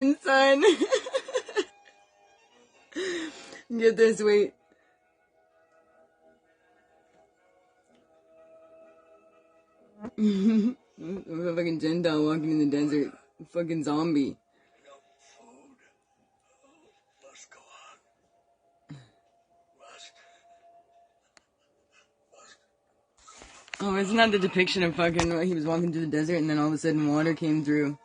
Son. Get this, wait. A fucking Gentile walking in the desert. A fucking zombie. Oh, isn't that the depiction of fucking he was walking through the desert and then all of a sudden water came through?